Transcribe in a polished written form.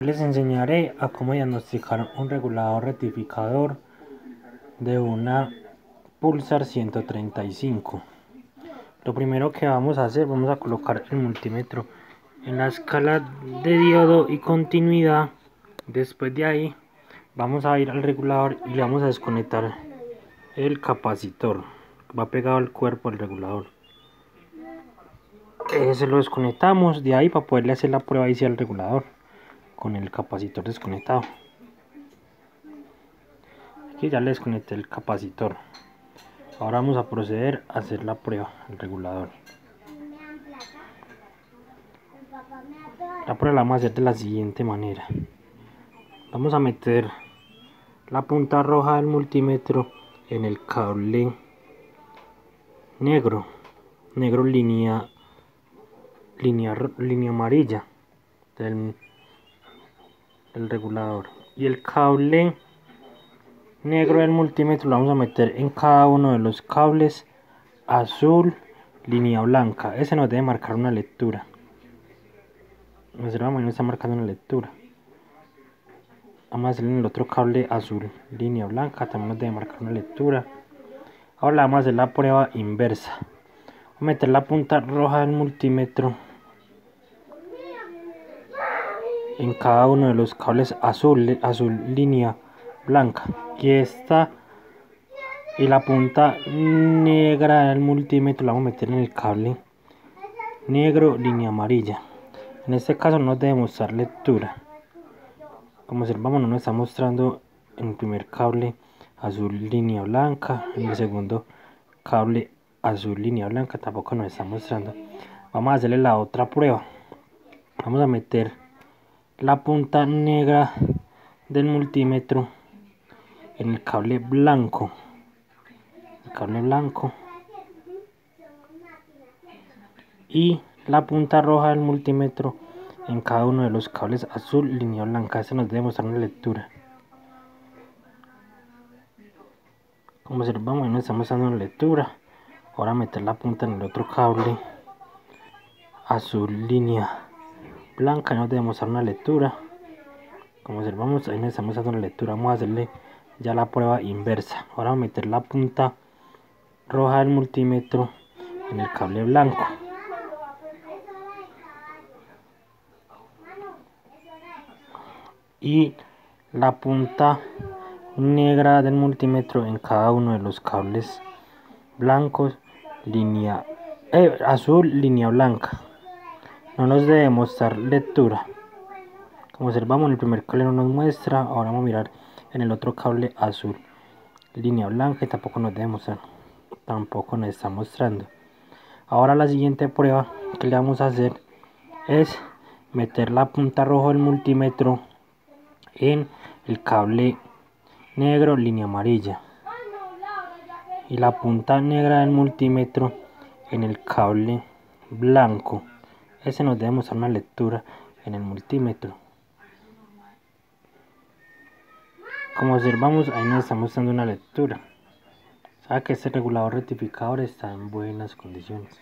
Les enseñaré a cómo diagnosticar un regulador rectificador de una Pulsar 135. Lo primero que vamos a hacer, vamos a colocar el multímetro en la escala de diodo y continuidad. Después de ahí vamos a ir al regulador y le vamos a desconectar el capacitor. Va pegado al cuerpo del regulador. Se lo desconectamos de ahí para poderle hacer la prueba ahí al regulador con el capacitor desconectado. Aquí ya le desconecté el capacitor. Ahora vamos a proceder a hacer la prueba del regulador. La prueba la vamos a hacer de la siguiente manera. Vamos a meter la punta roja del multímetro en el cable negro línea amarilla del regulador, y el cable negro del multímetro lo vamos a meter en cada uno de los cables azul línea blanca. Ese nos debe marcar una lectura. Observamos, no está marcando una lectura. Vamos a hacer en el otro cable azul línea blanca, también nos debe marcar una lectura. Ahora vamos a hacer la prueba inversa. Vamos a meter la punta roja del multímetro en cada uno de los cables azul línea blanca, y la punta negra del multímetro la vamos a meter en el cable negro línea amarilla. En este caso no nos debe mostrar lectura. Como observamos, no nos está mostrando en el primer cable azul línea blanca, en el segundo cable azul línea blanca tampoco nos está mostrando. Vamos a hacerle la otra prueba. Vamos a meter la punta negra del multímetro en el cable blanco, y la punta roja del multímetro en cada uno de los cables azul línea blanca. Este nos debe mostrar una lectura. Como observamos, nos está mostrando una lectura. Ahora meter la punta en el otro cable azul línea blanca y nos debe mostrar una lectura. Como observamos, ahí nos está mostrando una lectura. Vamos a hacerle ya la prueba inversa. Ahora vamos a meter la punta roja del multímetro en el cable blanco y la punta negra del multímetro en cada uno de los cables blancos azul línea blanca. No nos debe mostrar lectura. Como observamos, en el primer cable no nos muestra. Ahora vamos a mirar en el otro cable azul línea blanca y tampoco nos debe mostrar, tampoco nos está mostrando. Ahora la siguiente prueba que le vamos a hacer es meter la punta roja del multímetro en el cable negro línea amarilla y la punta negra del multímetro en el cable blanco. Ese nos debe mostrar una lectura en el multímetro. Como observamos, ahí nos está mostrando una lectura. O sea que este regulador rectificador está en buenas condiciones.